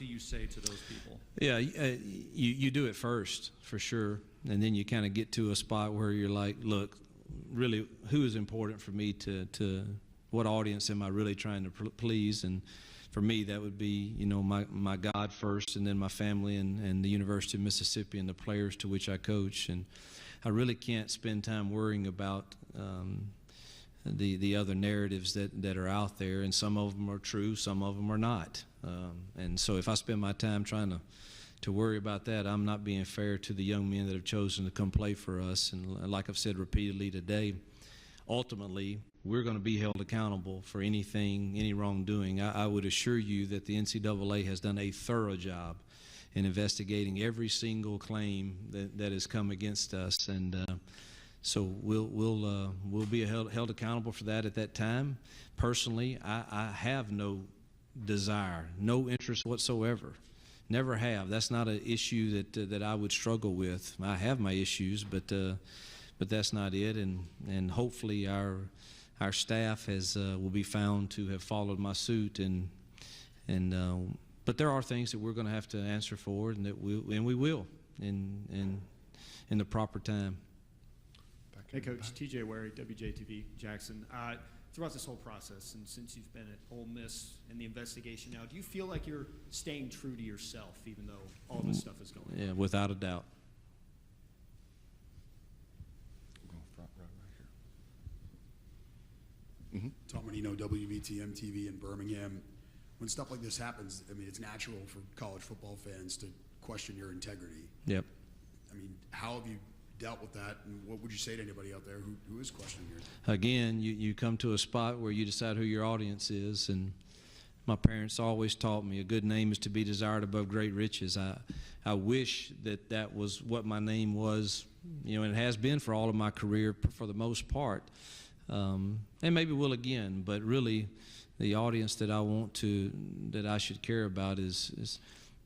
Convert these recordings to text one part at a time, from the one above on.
do you say to those people? Yeah, you do it first, for sure, and then you kind of get to a spot where you're like, look, really, who is important for me to what audience am I really trying to please? And for me, that would be, my God first, and then my family and the University of Mississippi and the players to which I coach. And I really can't spend time worrying about the other narratives that are out there, and some of them are true, some of them are not. And so if I spend my time trying to worry about that, I'm not being fair to the young men that have chosen to come play for us. And like I've said repeatedly today, ultimately, we're going to be held accountable for any wrongdoing. I would assure you that the NCAA has done a thorough job in investigating every single claim that has come against us, and so we'll be held accountable for that at that time. Personally, I have no desire, no interest whatsoever. Never have. That's not an issue that I would struggle with. I have my issues, but that's not it. And hopefully our staff will be found to have followed my suit. But there are things that we're going to have to answer for, and we will in the proper time. Hey, Coach. TJ Wary, WJTV Jackson. Throughout this whole process, and since you've been at Ole Miss in the investigation now, do you feel like you're staying true to yourself, even though all this stuff is going on? Yeah, without a doubt. We'll go front row right here. Tom, WVTM TV in Birmingham. When stuff like this happens, I mean, it's natural for college football fans to question your integrity. Yep. I mean, how have you dealt with that, and what would you say to anybody out there who is questioning yours? Again, you come to a spot where you decide who your audience is, and my parents always taught me a good name is to be desired above great riches. I wish that was what my name was, and it has been for all of my career for the most part, and maybe will again, but really the audience that I should care about is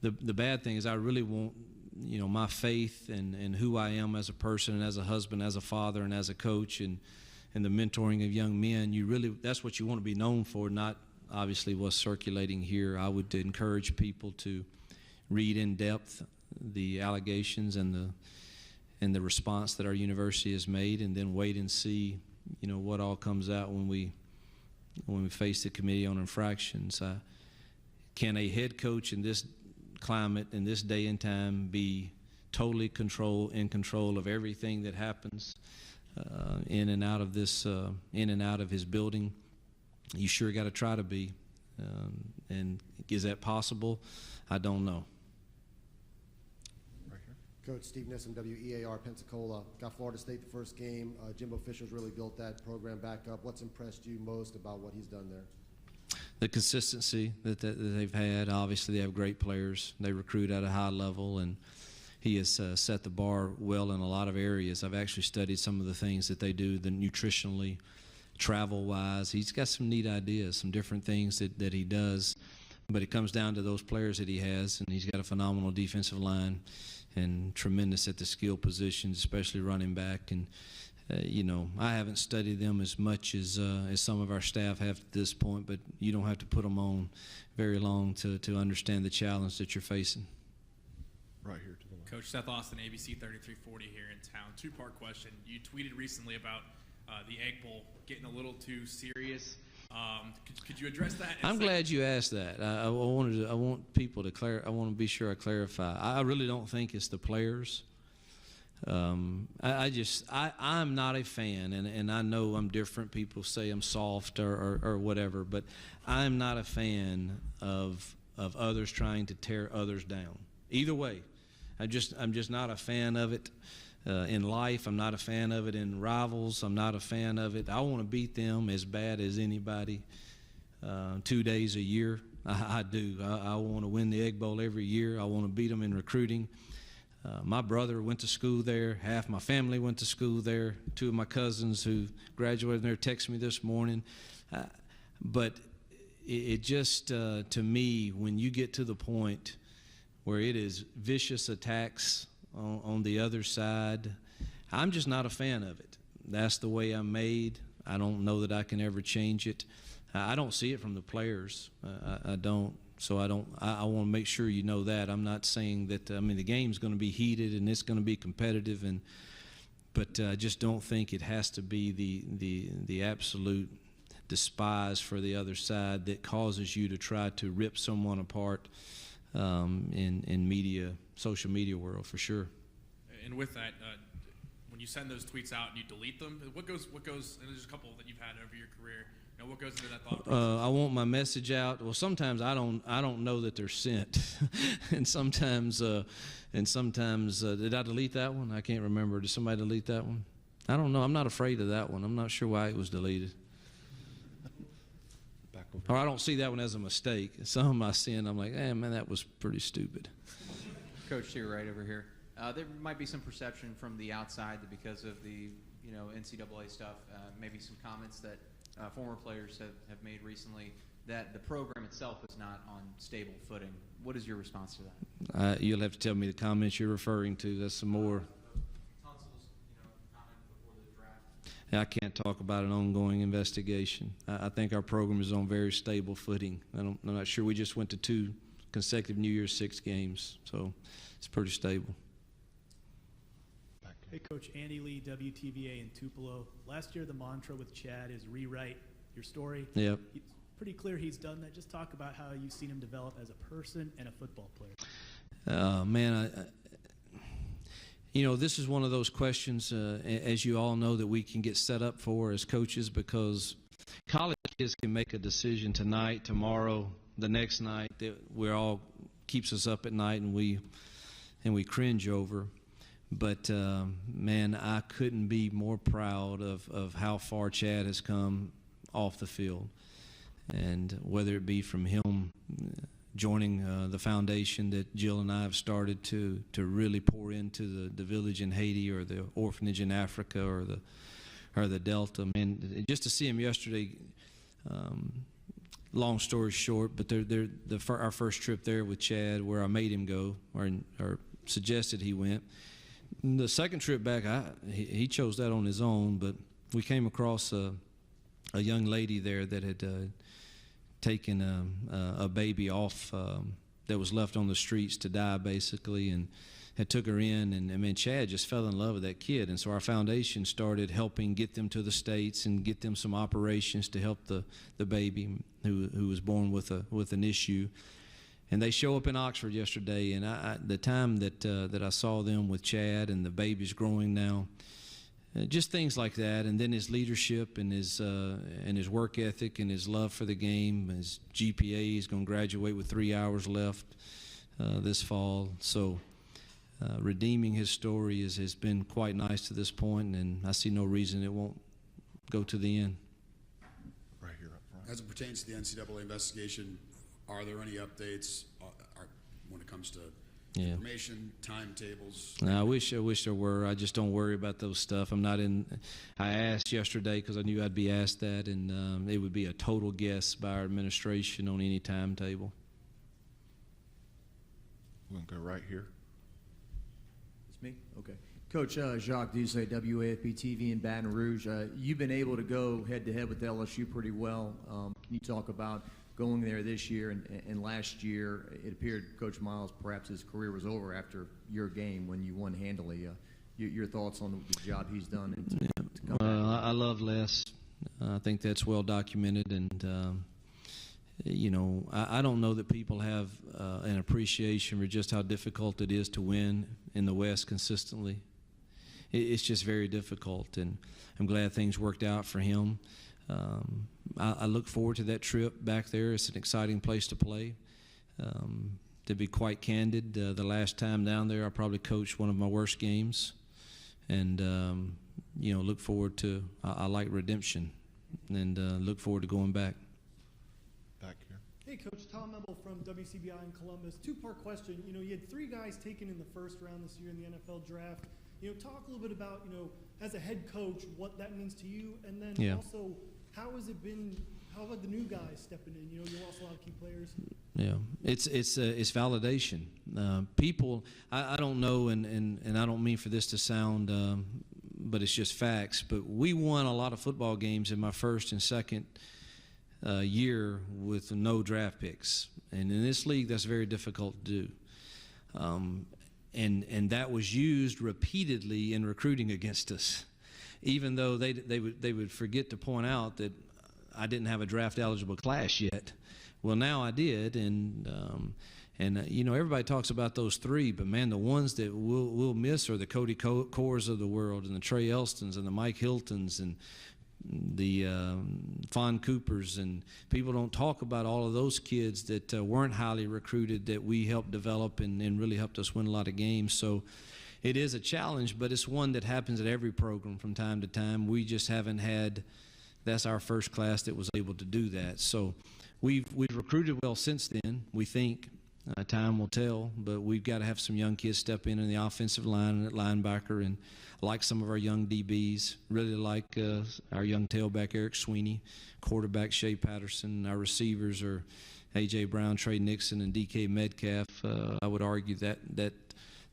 the bad thing is I really want my faith and who I am as a person and as a husband, as a father, and as a coach, and the mentoring of young men. That's what you want to be known for, not obviously what's circulating here. I would encourage people to read in depth the allegations and the response that our university has made, and then wait and see what all comes out when we face the Committee on Infractions. Can a head coach in this climate, in this day and time, be totally in control of everything that happens in and out of his building? You sure got to try to be. And is that possible? I don't know. Right here. Coach Steve Nissen, WEAR Pensacola. Got Florida State the first game. Jimbo Fisher's really built that program back up. What's impressed you most about what he's done there? The consistency that they've had. Obviously, they have great players. They recruit at a high level, and he has set the bar well in a lot of areas. I've actually studied some of the things that they do, the nutritionally, travel-wise. He's got some neat ideas, some different things that he does, but it comes down to those players that he has, and he's got a phenomenal defensive line and tremendous at the skill positions, especially running back. And I haven't studied them as much as some of our staff have at this point, but you don't have to put them on very long to understand the challenge that you're facing. Right here to the left. Coach Seth Austin, ABC 3340 here in town. Two-part question. You tweeted recently about the Egg Bowl getting a little too serious. Could you address that? I'm glad you asked that. I want people to I want to be sure I clarify. I really don't think it's the players. I'm not a fan, and I know I'm different. People say I'm soft or whatever, but I'm not a fan of others trying to tear others down. Either way, I'm just not a fan of it in life. I'm not a fan of it in rivals. I'm not a fan of it. I want to beat them as bad as anybody 2 days a year. I do. I want to win the Egg Bowl every year. I want to beat them in recruiting. My brother went to school there. Half my family went to school there. 2 of my cousins who graduated there texted me this morning. But it just, to me, when you get to the point where it is vicious attacks on the other side, I'm just not a fan of it. That's the way I'm made. I don't know that I can ever change it. I don't see it from the players. I don't. So I want to make sure you know that. I'm not saying that. I mean, the game's going to be heated and it's going to be competitive, but I just don't think it has to be the absolute despise for the other side that causes you to try to rip someone apart in media, social media world, for sure. And with that, when you send those tweets out and you delete them, what goes? And there's a couple that you've had over your career. You know, what goes into that thought process? I want my message out. Well, sometimes I don't know that they're sent, and sometimes did I delete that one? I can't remember. Did somebody delete that one? I don't know. I'm not afraid of that one. I'm not sure why it was deleted. Or I don't see that one as a mistake. Some of my sin, I'm like, man, that was pretty stupid. Coach, to your right over here. There might be some perception from the outside that because of the NCAA stuff, maybe some comments that former players have made recently, that the program itself is not on stable footing. What is your response to that? You'll have to tell me the comments you're referring to. That's some more. I can't talk about an ongoing investigation. I think our program is on very stable footing. I'm not sure. We just went to 2 consecutive New Year's 6 games, so it's pretty stable. Hey, Coach. Andy Lee, WTVA in Tupelo. Last year, the mantra with Chad is rewrite your story. Yep. It's pretty clear he's done that. Just talk about how you've seen him develop as a person and a football player. Man, this is one of those questions, as you all know, that we can get set up for as coaches, because college kids can make a decision tonight, tomorrow, the next night that keeps us up at night and we cringe over. But man, I couldn't be more proud of how far Chad has come off the field, and whether it be from him joining the foundation that Jill and I have started to really pour into the village in Haiti, or the orphanage in Africa, or the Delta. Man, just to see him yesterday. Long story short, but our first trip there with Chad, where I made him go, or suggested he went. The second trip back, he chose that on his own, but we came across a young lady there that had taken a baby off that was left on the streets to die, basically, and had took her in. And I mean, Chad just fell in love with that kid, and so our foundation started helping get them to the States and get them some operations to help the baby who was born with an issue. And they show up in Oxford yesterday, and the time that I saw them with Chad, and the baby's growing now, just things like that, and then his leadership and his work ethic and his love for the game. His GPA, he's going to graduate with 3 hours left this fall. So redeeming his story has been quite nice to this point, and I see no reason it won't go to the end. Right here up front. As it pertains to the NCAA investigation, are there any updates when it comes to information, timetables? I wish there were. I just don't worry about those stuff. I'm not in. I asked yesterday because I knew I'd be asked that, and it would be a total guess by our administration on any timetable. We're going to go right here. It's me? Okay. Coach Jacques Duse, WAFB TV in Baton Rouge. You've been able to go head-to-head with LSU pretty well. Can you talk about going there this year and last year? It appeared Coach Miles, perhaps his career was over after your game when you won handily. Your thoughts on the job he's done? I love Les. I think that's well documented, and I don't know that people have an appreciation for just how difficult it is to win in the West consistently. It's just very difficult, and I'm glad things worked out for him. I look forward to that trip back there. It's an exciting place to play. To be quite candid, the last time down there, I probably coached one of my worst games, and look forward to. I like redemption, and look forward to going back. Back here. Hey, Coach, Tom Ebel from WCBI in Columbus. Two-part question. You had 3 guys taken in the first round this year in the NFL draft. Talk a little bit about, as a head coach, what that means to you, and then also how has it been? How about the new guys stepping in? You lost a lot of key players. Yeah, it's validation. People, I don't know, and I don't mean for this to sound, but it's just facts. But we won a lot of football games in my first and second year with no draft picks. And in this league, that's very difficult to do. And that was used repeatedly in recruiting against us, even though they would forget to point out that I didn't have a draft-eligible class yet. Well, now I did, and everybody talks about those three, but man, the ones that we'll miss are the Cody Kors of the world, and the Trey Elstons, and the Mike Hiltons, and the Fawn Coopers, and people don't talk about all of those kids that weren't highly recruited that we helped develop and really helped us win a lot of games. So it is a challenge, but it's one that happens at every program from time to time. We just haven't had. That's our first class that was able to do that. So we've recruited well since then. We think time will tell, but we've got to have some young kids step in the offensive line and at linebacker, and like some of our young DBs, really like our young tailback Eric Sweeney, quarterback Shea Patterson. Our receivers are A.J. Brown, Trey Nixon, and D.K. Metcalf. I would argue that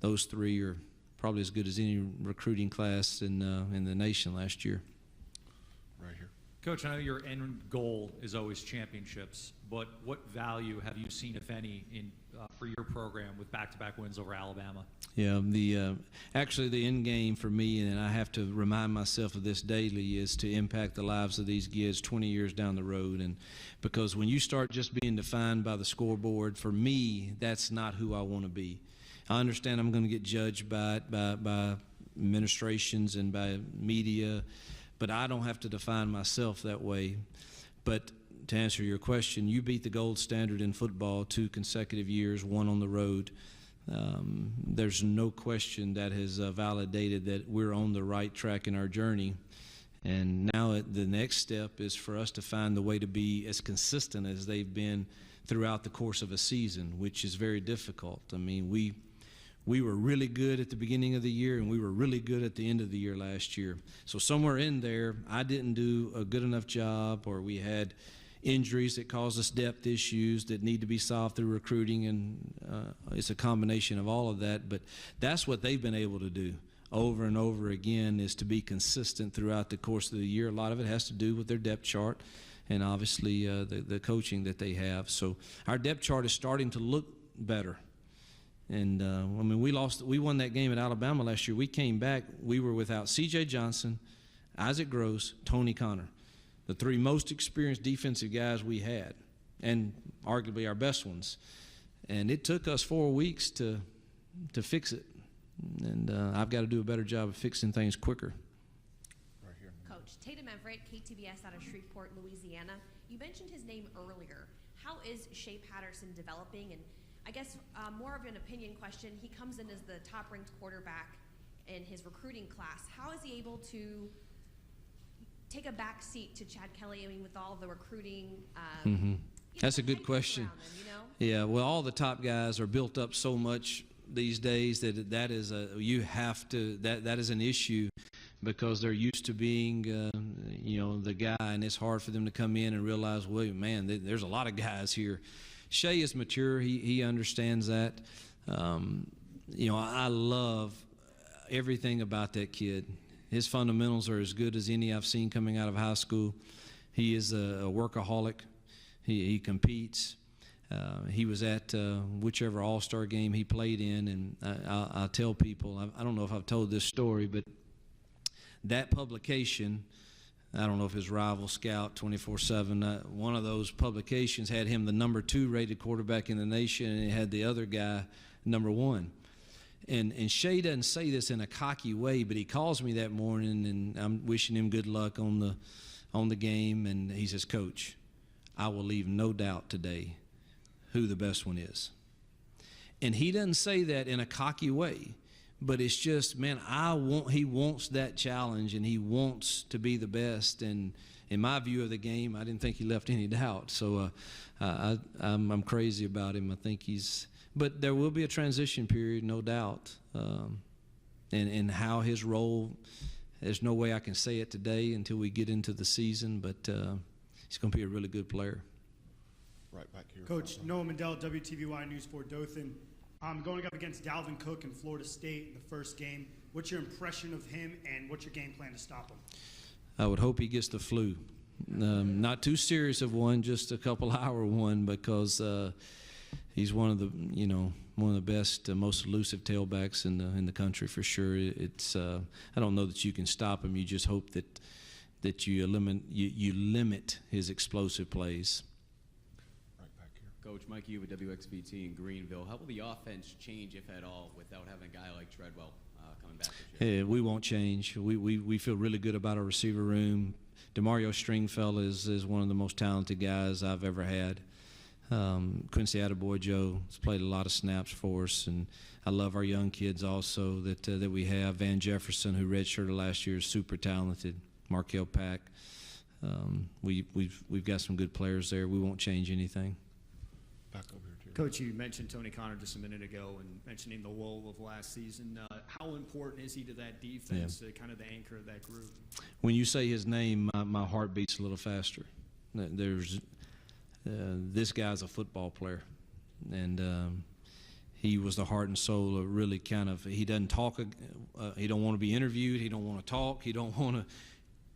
those three are probably as good as any recruiting class in the nation last year. Right here. Coach, I know your end goal is always championships, but what value have you seen, if any, for your program with back-to-back wins over Alabama? Yeah, actually the end game for me, and I have to remind myself of this daily, is to impact the lives of these kids 20 years down the road. And because when you start just being defined by the scoreboard, for me, that's not who I want to be. I understand I'm going to get judged by administrations and by media, but I don't have to define myself that way. But to answer your question, you beat the gold standard in football 2 consecutive years, one on the road. There's no question that has validated that we're on the right track in our journey. And now the next step is for us to find the way to be as consistent as they've been throughout the course of a season, which is very difficult. I mean, we were really good at the beginning of the year, and we were really good at the end of the year last year. So somewhere in there, I didn't do a good enough job, or we had injuries that caused us depth issues that need to be solved through recruiting, and it's a combination of all of that. But that's what they've been able to do over and over again, is to be consistent throughout the course of the year. A lot of it has to do with their depth chart and obviously the coaching that they have. So our depth chart is starting to look better. And, I mean, we won that game at Alabama last year. We came back. We were without C.J. Johnson, Isaac Gross, Tony Connor, the 3 most experienced defensive guys we had, and arguably our best ones. And it took us 4 weeks to fix it. And I've got to do a better job of fixing things quicker. Right here. Coach, Tatum Everett, KTBS out of Shreveport, Louisiana. You mentioned his name earlier. How is Shea Patterson developing? And I guess more of an opinion question, he comes in as the top-ranked quarterback in his recruiting class. How is he able to take a back seat to Chad Kelly, I mean, with all the recruiting? That's a good question. Him, you know? Yeah, well, all the top guys are built up so much these days that is that is an issue, because they're used to being the guy, and it's hard for them to come in and realize, well, man, there's a lot of guys here. Shea is mature. He understands that. I love everything about that kid. His fundamentals are as good as any I've seen coming out of high school. He is a workaholic. He competes. He was at whichever all-star game he played in, and I tell people, I don't know if I've told this story, but that publication, I don't know if it's Rival, Scout, 24/7, one of those publications had him the number 2 rated quarterback in the nation, and it had the other guy number 1. And Shea doesn't say this in a cocky way, but he calls me that morning, and I'm wishing him good luck on the game, and he says, "Coach, I will leave no doubt today who the best one is." And he doesn't say that in a cocky way, but it's just, man, he wants that challenge, and he wants to be the best. And in my view of the game, I didn't think he left any doubt. So I'm crazy about him. I think but there will be a transition period, no doubt. And how his role, there's no way I can say it today until we get into the season, but he's going to be a really good player. Right back here. Coach Noah Mandel, WTVY News 4 Dothan. Going up against Dalvin Cook in Florida State in the first game. What's your impression of him, and what's your game plan to stop him? I would hope he gets the flu. Not too serious of one, just a couple-hour one, because he's one of the best, most elusive tailbacks in the country for sure. I don't know that you can stop him. You just hope that you limit his explosive plays. Right back here. Coach Mike Hugh with WXVT in Greenville. How will the offense change, if at all, without having a guy like Treadwell coming back this year? Yeah, we won't change. We feel really good about our receiver room. DeMario Stringfellow is one of the most talented guys I've ever had. Quincy Attaboy Joe has played a lot of snaps for us, and I love our young kids also that we have. Van Jefferson, who redshirted last year, is super talented. Markel Pack. We've got some good players there. We won't change anything. Back over here, too. Coach, you mentioned Tony Connor just a minute ago and mentioning the lull of last season. How important is he to that defense, kind of the anchor of that group? When you say his name, my heart beats a little faster. This guy's a football player, and he was the heart and soul of really kind of. He doesn't talk. He don't want to be interviewed. He don't want to talk. He don't want to.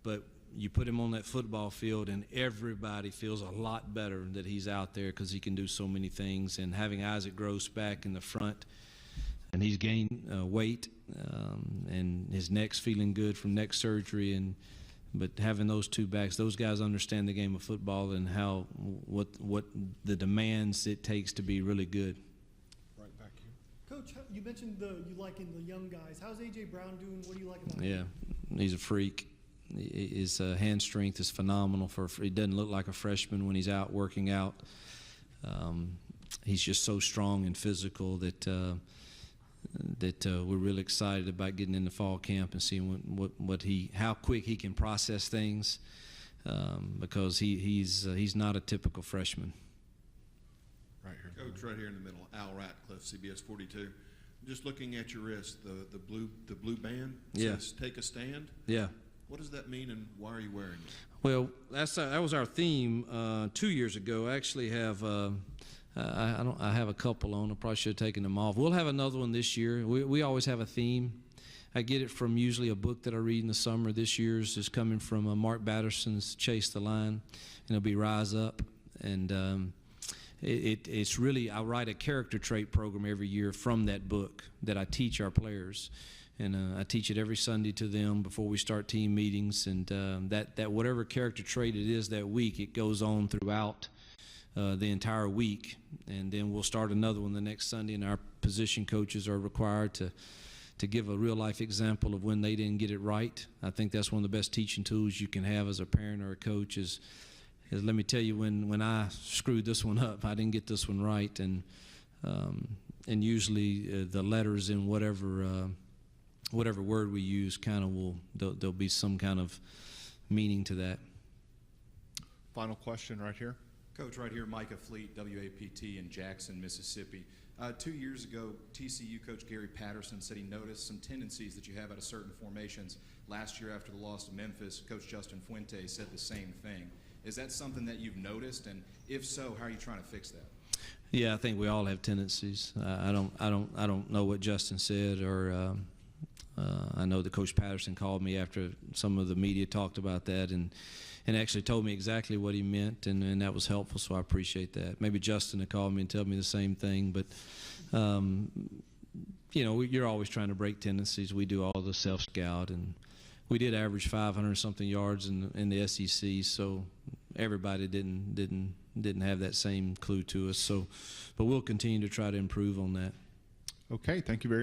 But you put him on that football field, and everybody feels a lot better that he's out there because he can do so many things. And having Isaac Gross back in the front, and he's gained weight, and his neck's feeling good from neck surgery. But having those two backs, those guys understand the game of football and what the demands it takes to be really good. Right back here. Coach, you mentioned you liking the young guys. How's A.J. Brown doing? What do you like about him? Yeah, he's a freak. His hand strength is phenomenal. He doesn't look like a freshman when he's out working out. He's just so strong and physical that we're really excited about getting into fall camp and seeing how quick he can process things, because he's not a typical freshman. Right here. Coach, right here in the middle, Al Ratcliffe, CBS 42. Just looking at your wrist, the blue band says "Take a stand." Yeah. What does that mean, and why are you wearing it? Well, that was our theme 2 years ago. I actually have. I have a couple on. I probably should have taken them off. We'll have another one this year. We always have a theme. I get it from usually a book that I read in the summer. This year's is coming from Mark Batterson's Chase the Line, and it'll be Rise Up. And it's really, I write a character trait program every year from that book that I teach our players. And I teach it every Sunday to them before we start team meetings. And that whatever character trait it is that week, it goes on throughout the entire week. And then we'll start another one the next Sunday, and our position coaches are required to give a real-life example of when they didn't get it right. I think that's one of the best teaching tools you can have as a parent or a coach is let me tell you when I screwed this one up, I didn't get this one right. And usually the letters in whatever word we use kind of there'll be some kind of meaning to that. Final question right here. Coach, right here, Micah Fleet, WAPT in Jackson, Mississippi. 2 years ago, TCU coach Gary Patterson said he noticed some tendencies that you have out of certain formations. Last year after the loss to Memphis, Coach Justin Fuente said the same thing. Is that something that you've noticed? And if so, how are you trying to fix that? Yeah, I think we all have tendencies. I don't know what Justin said, or I know that Coach Patterson called me after some of the media talked about that and actually told me exactly what he meant, and that was helpful, so I appreciate that. Maybe Justin had called me and tell me the same thing, but you're always trying to break tendencies. We do all the self-scout, and we did average 500-something yards in the SEC, so everybody didn't have that same clue to us. So, but we'll continue to try to improve on that. Okay, thank you very much.